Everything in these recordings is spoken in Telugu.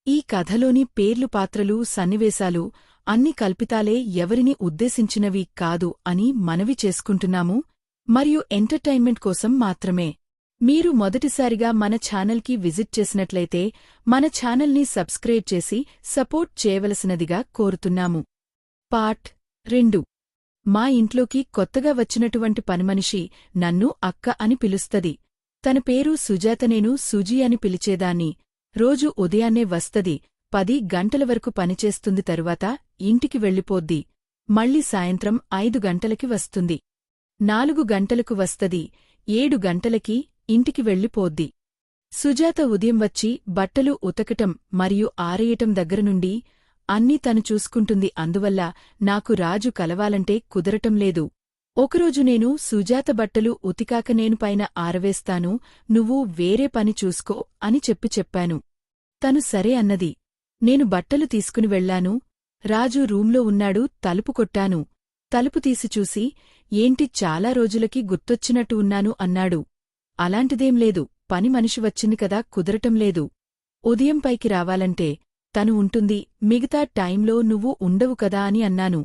ఈ కథలోని పేర్లు పాత్రలు సన్నివేశాలు అన్ని కల్పితాలే ఎవరిని ఉద్దేశించినవి కాదు అని మనవి చేసుకుంటున్నాము మరియు ఎంటర్టైన్మెంట్ కోసం మాత్రమే. మీరు మొదటిసారిగా మన ఛానల్కి విజిట్ చేసినట్లయితే మన ఛానల్ని సబ్స్క్రైబ్ చేసి సపోర్ట్ చేయవలసినదిగా కోరుతున్నాము. పార్ట్ 2. మా ఇంట్లోకి కొత్తగా వచ్చినటువంటి పనిమనిషి నన్ను అక్క అని పిలుస్తది. తన పేరు సుజాత. నేను సుజీ అని పిలిచేదాన్ని. రోజు ఉదయాన్నే వస్తది. 10 గంటల వరకు పనిచేస్తుంది. తరువాత ఇంటికి వెళ్ళిపోద్ది. మళ్ళీ సాయంత్రం 5 గంటలకి వస్తుంది. 4 గంటలకు వస్తది. 7 గంటలకి ఇంటికి వెళ్ళిపోద్ది. సుజాత ఉదయం వచ్చి బట్టలు ఉతకటం మరియు ఆరేయటం దగ్గరనుండి అన్నీ తను చూసుకుంటుంది. అందువల్ల నాకు రాజు కలవాలంటే కుదరటం లేదు. ఒకరోజు నేను సుజాత బట్టలు ఉతికాక నేను పైన ఆరవేస్తాను, నువ్వు వేరే పని చూసుకో అని చెప్పాను. తను సరే అన్నది. నేను బట్టలు తీసుకుని వెళ్లాను. రాజు రూంలో ఉన్నాడు. తలుపు కొట్టాను. తలుపు తీసి చూసి, ఏంటి చాలా రోజులకి గుర్తొచ్చినట్టు ఉన్నాను అన్నాడు. అలాంటిదేం లేదు, పని మనిషి వచ్చింది కదా, కుదరటం లేదు. ఉదయం పైకి రావాలంటే తను ఉంటుంది, మిగతా టైంలో నువ్వు ఉండవు కదా అని అన్నాను.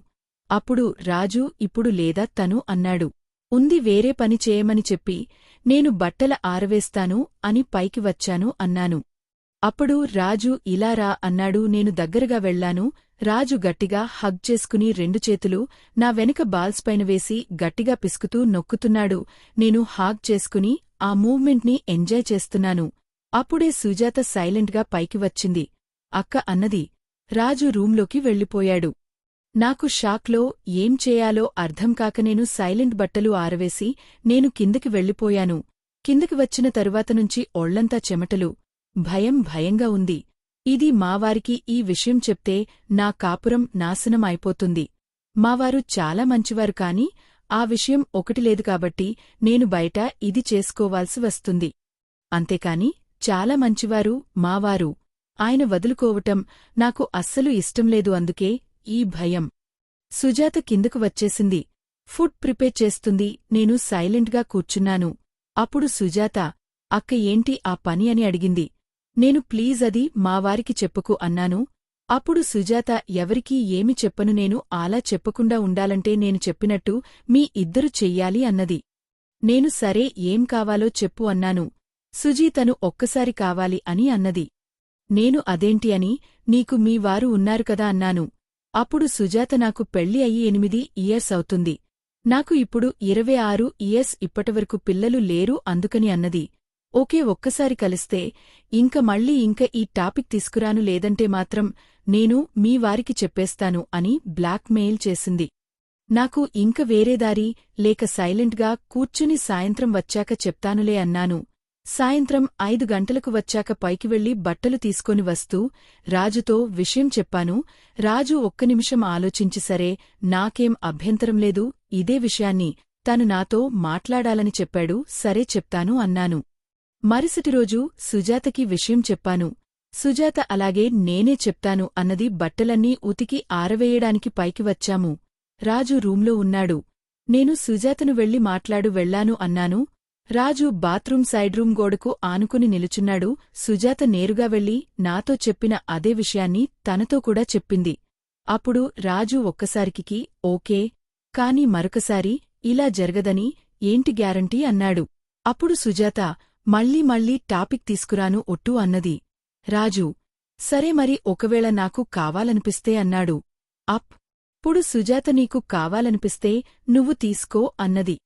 అప్పుడు రాజు ఇప్పుడు లేదా తను అన్నాడు. ఉంది, వేరే పని చేయమని చెప్పి నేను బట్టల ఆరవేస్తాను అని పైకి వచ్చాను అన్నాను. అప్పుడు రాజు ఇలా రా అన్నాడు. నేను దగ్గరగా వెళ్లాను. రాజు గట్టిగా హగ్ చేసుకుని 2 చేతులు నా వెనుక బాల్స్ పైన వేసి గట్టిగా పిసుకుతూ నొక్కుతున్నాడు. నేను హాగ్ చేసుకుని ఆ మూవ్మెంట్ని ఎంజాయ్ చేస్తున్నాను. అప్పుడే సుజాత సైలెంట్గా పైకి వచ్చింది. అక్క అన్నది. రాజు రూంలోకి వెళ్ళిపోయాడు. నాకు షాక్లో ఏం చేయాలో అర్థంకాక నేను సైలెంట్ బట్టలు ఆరవేసి నేను కిందకి వెళ్ళిపోయాను. కిందకి వచ్చిన తరువాత నుంచి ఒళ్లంతా చెమటలు. భయంగా ఉంది. ఇది మావారికి ఈ విషయం చెప్తే నా కాపురం నాశనం అయిపోతుంది. మావారు చాలా మంచివారు కాని ఆ విషయం ఒకటి లేదు కాబట్టి నేను బయట ఇది చేసుకోవాల్సి వస్తుంది. అంతేకాని చాలా మంచివారు మావారు. ఆయన వదులుకోవటం నాకు అస్సలు ఇష్టంలేదు. అందుకే ఈ భయం. సుజాత కిందకు వచ్చేసింది. ఫుడ్ ప్రిపేర్ చేస్తుంది. నేను సైలెంట్గా కూర్చున్నాను. అప్పుడు సుజాత, అక్క ఏంటి ఆ పని అని అడిగింది. నేను ప్లీజ్ అది మావారికి చెప్పుకు అన్నాను. అప్పుడు సుజాత, ఎవరికీ ఏమి చెప్పను, నేను అలా చెప్పకుండా ఉండాలంటే నేను చెప్పినట్టు మీ ఇద్దరు చెయ్యాలి అన్నది. నేను సరే ఏం కావాలో చెప్పు అన్నాను. సుజీ తను ఒక్కసారి కావాలి అని అన్నది. నేను అదేంటి అని, నీకు మీ వారు ఉన్నారు కదా అన్నాను. అప్పుడు సుజాత, నాకు పెళ్లి అయ్యి 8 ఇయర్స్ అవుతుంది. నాకు ఇప్పుడు 26 ఇయర్స్. ఇప్పటివరకు పిల్లలు లేరు అందుకని అన్నది. ఓకే, ఒక్కసారి కలిస్తే ఇంక మళ్ళీ ఈ టాపిక్ తీసుకురాను, లేదంటే మాత్రం నేను మీ వారికి చెప్పేస్తాను అని బ్లాక్మెయిల్ చేసింది. నాకు ఇంక వేరేదారి లేక సైలెంట్గా కూర్చుని సాయంత్రం వచ్చాక చెప్తానులే అన్నాను. సాయంత్రం 5 గంటలకు వచ్చాక పైకి వెళ్లి బట్టలు తీసుకొని వస్తూ రాజుతో విషయం చెప్పాను. రాజు ఒక్క నిమిషం ఆలోచించి సరే, నాకేం అభ్యంతరం లేదు, ఇదే విషయాన్ని తను నాతో మాట్లాడాలని చెప్పాడు. సరే చెప్తాను అన్నాను. మరుసటి రోజు సుజాతకి విషయం చెప్పాను. సుజాత అలాగే నేనే చెప్తాను అన్నది. బట్టలన్నీ ఉతికి ఆరవేయడానికి పైకి వచ్చాము. రాజు రూంలో ఉన్నాడు. నేను సుజాతను వెళ్లి వెళ్లాను అన్నాను. రాజు బాత్రూం సైడ్ రూం గోడకు ఆనుకుని నిలుచున్నాడు. సుజాత నేరుగా వెళ్లి నాతో చెప్పిన అదే విషయాన్ని తనతో కూడా చెప్పింది. అప్పుడు రాజు ఒక్కసారికి ఓకే, కాని మరొకసారి ఇలా జరగదని ఏంటి గ్యారంటీ అన్నాడు. అప్పుడు సుజాత, మళ్ళీ టాపిక్ తీసుకురాను ఒట్టు అన్నది. రాజు, సరే మరి ఒకవేళ నాకు కావాలనిపిస్తే అన్నాడు. అప్పుడు సుజాత, నీకు కావాలనిపిస్తే నువ్వు తీసుకో అన్నది.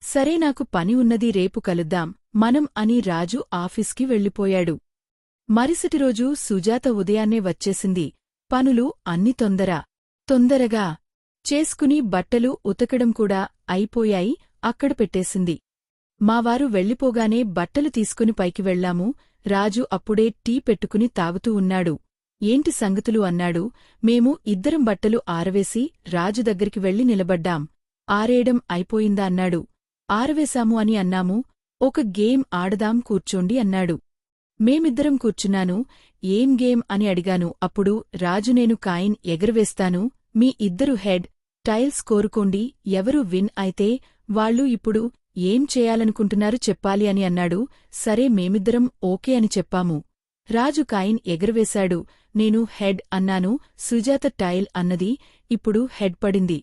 సరే, నాకు పని ఉన్నది, రేపు కలుద్దాం మనం అని రాజు ఆఫీస్కి వెళ్ళిపోయాడు. మరుసటి రోజు సుజాత ఉదయాన్నే వచ్చేసింది. పనులు అన్ని తొందరగా చేసుకుని బట్టలు ఉతకడం కూడా అయిపోయాయి. అక్కడ పెట్టేసింది. మావారు వెళ్ళిపోగానే బట్టలు తీసుకుని పైకి వెళ్లాము. రాజు అప్పుడే టీ పెట్టుకుని తాగుతూ ఉన్నాడు. ఏంటి సంగతులు అన్నాడు. మేము ఇద్దరం బట్టలు ఆరవేసి రాజు దగ్గరికి వెళ్లి నిలబడ్డాం. ఆరేయడం అయిపోయిందా అన్నాడు. ఆరవేశాము అని అన్నాము. ఒక గేమ్ ఆడదాం కూర్చోండి అన్నాడు. మేమిద్దరం కూర్చున్నాను. ఏం గేమ్ అని అడిగాను. అప్పుడు రాజు, నేను కాయిన్ ఎగరవేస్తాను, మీ ఇద్దరు హెడ్ టైల్స్ కోరుకోండి, ఎవరు విన్ అయితే వాళ్ళు ఇప్పుడు ఏం చేయాలనుకుంటున్నారు చెప్పాలి అని అన్నాడు. సరే, మేమిద్దరం ఓకే అని చెప్పాము. రాజు కాయిన్ ఎగరవేశాడు. నేను హెడ్ అన్నాను, సుజాత టైల్ అన్నది. ఇప్పుడు హెడ్ పడింది.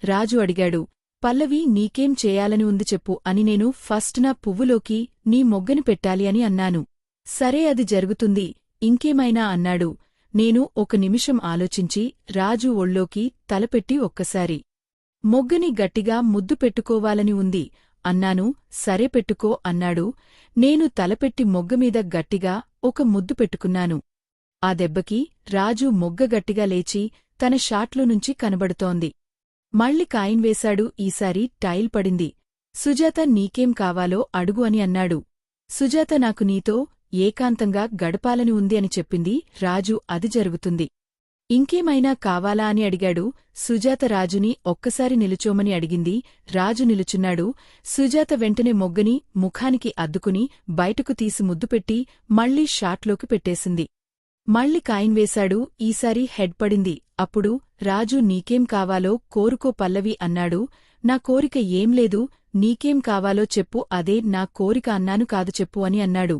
రాజు అడిగాడు, పల్లవి నీకేం చేయాలని ఉంది చెప్పు అని. నేను ఫస్ట్ నా పువ్వులోకి నీ మొగ్గని పెట్టాలి అని అన్నాను. సరే అది జరుగుతుంది, ఇంకేమైనా అన్నాడు. నేను ఒక నిమిషం ఆలోచించి రాజు ఒళ్ళోకి తలపెట్టి ఒక్కసారి మొగ్గని గట్టిగా ముద్దు పెట్టుకోవాలని ఉంది అన్నాను. సరే పెట్టుకో అన్నాడు. నేను తలపెట్టి మొగ్గమీద గట్టిగా ఒక ముద్దు పెట్టుకున్నాను. ఆ దెబ్బకి రాజు మొగ్గ గట్టిగా లేచి తన షాట్లోనుంచి కనబడుతోంది. మళ్ళీ కాయిన్ వేశాడు. ఈసారి టైల్ పడింది. సుజాత నీకేం కావాలో అడుగు అని అన్నాడు. సుజాత నాకు నీతో ఏకాంతంగా గడపాలని ఉంది అని చెప్పింది. రాజు అది జరుగుతుంది. ఇంకేమైనా కావాలా అని అడిగాడు. సుజాత రాజుని ఒక్కసారి నిలుచోమని అడిగింది. రాజు నిలుచున్నాడు. సుజాత వెంటనే మొగ్గని ముఖానికి అద్దుకుని బయటకు తీసి ముద్దుపెట్టి మళ్లీ షాట్లోకి పెట్టేసింది. మళ్ళీ కాయిన్ వేశాడు. ఈసారి హెడ్ పడింది. అప్పుడు రాజు నీకేం కావాలో కోరుకో పల్లవి అన్నాడు. నా కోరిక ఏం లేదు, నీకేం కావాలో చెప్పు. అదే నా కోరిక అన్నాను. కాదు చెప్పు అని అన్నాడు.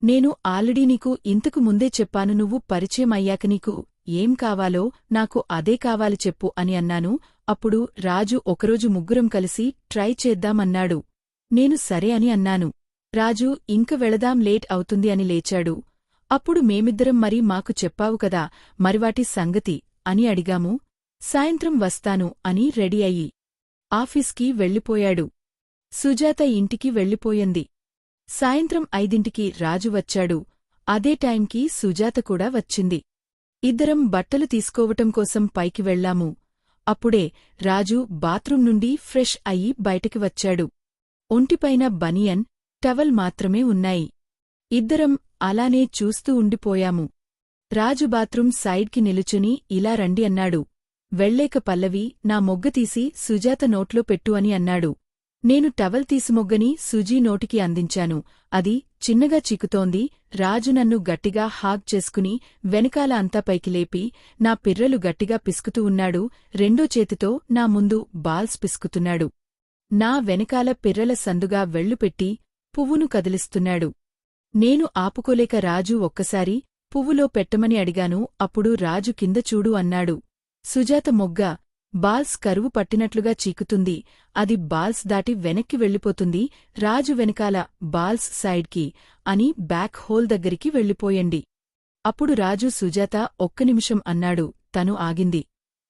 నేను ఆల్రెడీ నీకు ఇంతకు ముందే చెప్పాను, నువ్వు పరిచయం అయ్యాక నీకు ఏం కావాలో నాకు అదే కావాలి చెప్పు అని అన్నాను. అప్పుడు రాజు ఒకరోజు ముగ్గురం కలిసి ట్రై చేద్దామన్నాడు. నేను సరే అని అన్నాను. రాజు ఇంక వెళదాం, లేట్ అవుతుంది అని లేచాడు. అప్పుడు మేమిద్దరం మరి మాకు చెప్పావు కదా, మరివాటి సంగతి అని అడిగాము. సాయంత్రం వస్తాను అని రెడీ అయ్యి ఆఫీస్కి వెళ్ళిపోయాడు. సుజాత ఇంటికి వెళ్ళిపోయింది. సాయంత్రం 5ంటికి రాజు వచ్చాడు. అదే టైంకి సుజాత కూడా వచ్చింది. ఇద్దరం బట్టలు తీసుకోవటం కోసం పైకి వెళ్లాము. అప్పుడే రాజు బాత్రూం నుండి ఫ్రెష్ అయ్యి బయటికి వచ్చాడు. ఒంటిపైన బనియన్, టవల్ మాత్రమే ఉన్నాయి. ఇద్దరం అలానే చూస్తూ ఉండిపోయాము. రాజు బాత్రూం సైడ్కి నిలుచుని ఇలా రండి అన్నాడు. వెళ్ళేక పల్లవి నా మొగ్గ తీసి సుజాత నోట్లో పెట్టు అని అన్నాడు. నేను టవల్ తీసి మొగ్గని సుజీ నోటికి అందించాను. అది చిన్నగా చిక్కుతోంది. రాజు నన్ను గట్టిగా హాగ్ చేసుకుని వెనకాల అంతా పైకి లేపి నా పిర్రలు గట్టిగా పిసుకుతూ ఉన్నాడు. రెండో చేతితో నా ముందు బాల్స్ పిసుకుతున్నాడు. నా వెనకాల పిర్రల సందుగా వెళ్లుపెట్టి పువ్వును కదిలిస్తున్నాడు. నేను ఆపుకోలేక రాజు ఒక్కసారి పువ్వులో పెట్టమని అడిగాను. అప్పుడు రాజు కింద చూడు అన్నాడు. సుజాత మొగ్గ బాల్స్ కరువు పట్టినట్లుగా చీకుతుంది. అది బాల్స్ దాటి వెనక్కి వెళ్ళిపోతుంది. రాజు వెనకాల బాల్స్ సైడ్కి అని బ్యాక్ హోల్ దగ్గరికి వెళ్ళిపోయండి. అప్పుడు రాజు సుజాత ఒక్క నిమిషం అన్నాడు. తను ఆగింది.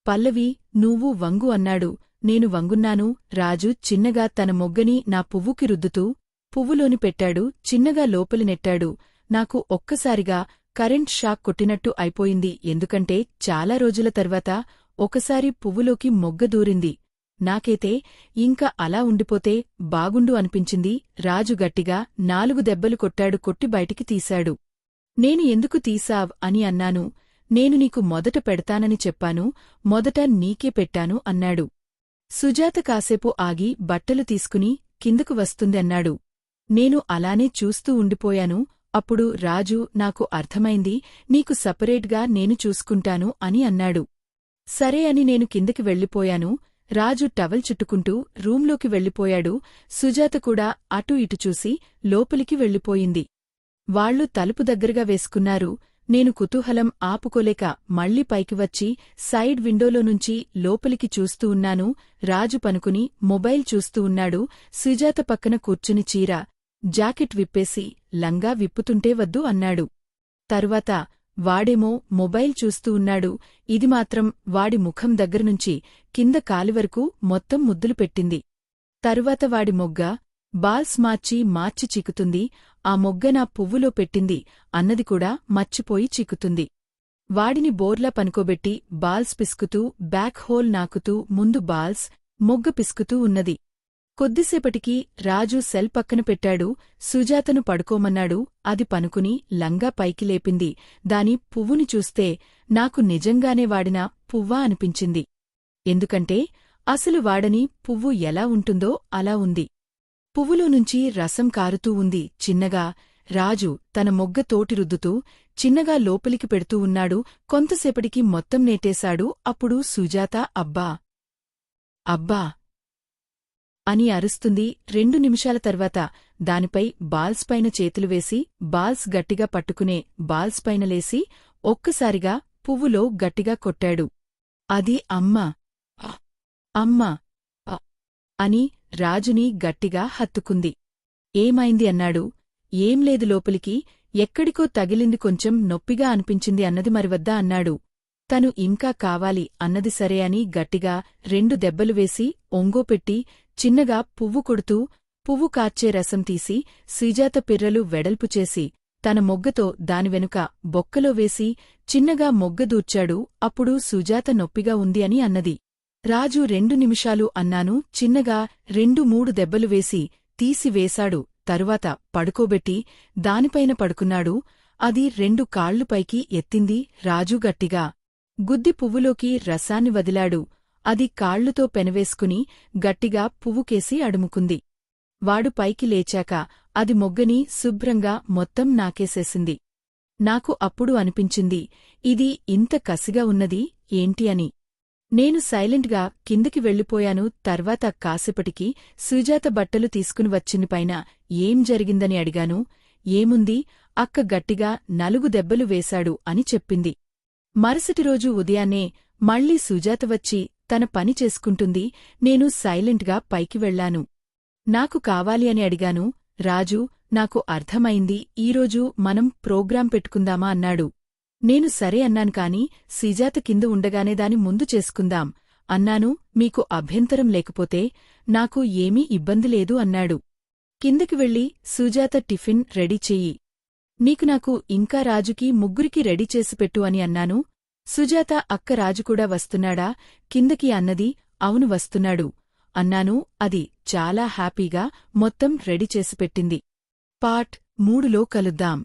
పల్లవి నువ్వు వంగు అన్నాడు. నేను వంగున్నాను. రాజు చిన్నగా తన మొగ్గని నా పువ్వుకి రుద్దుతూ పువ్వులోని పెట్టాడు. చిన్నగా లోపలి నెట్టాడు. నాకు ఒక్కసారిగా కరెంట్ షాక్ కొట్టినట్టు అయిపోయింది. ఎందుకంటే చాలా రోజుల తర్వాత ఒకసారి పువ్వులోకి మొగ్గ దూరింది. నాకైతే ఇంక అలా ఉండిపోతే బాగుండు అనిపించింది. రాజు గట్టిగా 4 దెబ్బలు కొట్టాడు. కొట్టి బయటికి తీశాడు. నేను ఎందుకు తీసావ్ అని అన్నాను. నేను నీకు మొదట పెడతానని చెప్పాను, మొదట నీకే పెట్టాను అన్నాడు. సుజాత కాసేపు ఆగి బట్టలు తీసుకుని కిందకు వస్తుంది అన్నాడు. నేను అలానే చూస్తూ ఉండిపోయాను. అప్పుడు రాజు నాకు అర్థమైంది, నీకు సపరేట్గా నేను చూసుకుంటాను అని అన్నాడు. సరే అని నేను కిందకి వెళ్ళిపోయాను. రాజు టవల్ చుట్టుకుంటూ రూంలోకి వెళ్ళిపోయాడు. సుజాత కూడా అటూ ఇటు చూసి లోపలికి వెళ్ళిపోయింది. వాళ్లు తలుపు దగ్గరగా వేసుకున్నారు. నేను కుతూహలం ఆపుకోలేక మళ్లీ పైకి వచ్చి సైడ్ విండోలోనుంచి లోపలికి చూస్తూ ఉన్నాను. రాజు పనుకుని మొబైల్ చూస్తూ ఉన్నాడు. సుజాత పక్కన కూర్చుని చీర, జాకెట్ విప్పేసి లంగా విప్పుతుంటే వద్దు అన్నాడు. తరువాత వాడేమో మొబైల్ చూస్తూ ఉన్నాడు. ఇది మాత్రం వాడి ముఖం దగ్గరనుంచి కింద కాలివరకు మొత్తం ముద్దులు పెట్టింది. తరువాత వాడి మొగ్గ బాల్స్ మార్చి చిక్కుతుంది. ఆ మొగ్గ నా పువ్వులో పెట్టింది అన్నది కూడా మర్చిపోయి చిక్కుతుంది. వాడిని బోర్లా పనుకోబెట్టి బాల్స్ పిసుకుతూ బ్యాక్ హోల్ నాకుతూ ముందు బాల్స్, మొగ్గ పిసుకుతూ ఉన్నది. కొద్దిసేపటికి రాజు సెల్ పక్కన పెట్టాడు. సుజాతను పడుకోమన్నాడు. అది పనుకుని లంగా పైకి లేపింది. దాని పువ్వుని చూస్తే నాకు నిజంగానే వాడిన పువ్వా అనిపించింది. ఎందుకంటే అసలు వాడని పువ్వు ఎలా ఉంటుందో అలా ఉంది. పువ్వులోనుంచి రసం కారుతూ ఉంది చిన్నగా. రాజు తన మొగ్గ తోటి రుద్దుతూ చిన్నగా లోపలికి పెడుతూ ఉన్నాడు. కొంతసేపటికి మొత్తం నేటేశాడు. అప్పుడు సుజాత అబ్బా అబ్బా అని అరుస్తుంది. 2 నిమిషాల తర్వాత దానిపై బాల్స్ పైన చేతులు వేసి బాల్స్ గట్టిగా పట్టుకునే బాల్స్ పైన లేసి ఒక్కసారిగా పువ్వులో గట్టిగా కొట్టాడు. అది అమ్మ అమ్మ అని రాజుని గట్టిగా హత్తుకుంది. ఏమైంది అన్నాడు. ఏం లేదు లోపలికి ఎక్కడికో తగిలింది, కొంచెం నొప్పిగా అనిపించింది అన్నది మరివద్దా అన్నాడు. తను ఇంకా కావాలి అన్నది సరే అని గట్టిగా 2 దెబ్బలు వేసి ఒంగోపెట్టి చిన్నగా పువ్వు కొడుతూ పువ్వు కార్చే రసం తీసి శ్రీజాత పిర్రలు వెడల్పు చేసి తన మొగ్గతో దాని వెనుక బొక్కలో వేసి చిన్నగా మొగ్గ దూర్చాడు. అప్పుడు సుజాత నొప్పిగా ఉంది అని అన్నది. రాజు 2 నిమిషాలు అన్నాను. చిన్నగా 2-3 దెబ్బలు వేసి తీసివేశాడు. తరువాత పడుకోబెట్టి దానిపైన పడుకున్నాడు. అది 2 కాళ్ళు పైకి ఎత్తింది. రాజు గట్టిగా గుద్ది పువ్వులోకి రసాన్ని వదిలాడు. అది కాళ్లుతో పెనవేసుకుని గట్టిగా పువ్వుకేసి అడుముకుంది. వాడు పైకి లేచాక అది మొగ్గని శుభ్రంగా మొత్తం నాకేసేసింది. నాకు అప్పుడు అనిపించింది, ఇది ఇంత కసిగా ఉన్నది ఏంటి అని. నేను సైలెంట్గా కిందికి వెళ్ళిపోయాను. తర్వాత కాసేపటికి సుజాత బట్టలు తీసుకుని వచ్చింది. పైన ఏం జరిగిందని అడిగాను. ఏముంది, అక్క గట్టిగా 4 దెబ్బలు వేశాడు అని చెప్పింది. మరుసటి రోజు ఉదయాన్నే మళ్ళీ సుజాత వచ్చి తన పని చేసుకుంటుంది. నేను సైలెంట్గా పైకి వెళ్లాను. నాకు కావాలి అని అడిగాను. రాజు, నాకు అర్థమైంది, ఈరోజు మనం ప్రోగ్రాం పెట్టుకుందామా అన్నాడు. నేను సరే అన్నాను. కాని సుజాత కింద ఉండగానే దాని ముందు చేసుకుందాం అన్నాను. మీకు అభ్యంతరం లేకపోతే నాకు ఏమీ ఇబ్బంది లేదు అన్నాడు. కిందకి వెళ్ళి సుజాత టిఫిన్ రెడీ చెయ్యి, నీకు నాకు ఇంకా రాజుకి ముగ్గురికి రెడీ చేసిపెట్టు అని అన్నాను. సుజాత అక్క రాజు కూడా వస్తున్నాడా కిందకి అన్నది. అవును వస్తున్నాడు అన్నాను. అది చాలా హ్యాపీగా మొత్తం రెడీ చేసిపెట్టింది. పార్ట్ 3లో కలుద్దాం.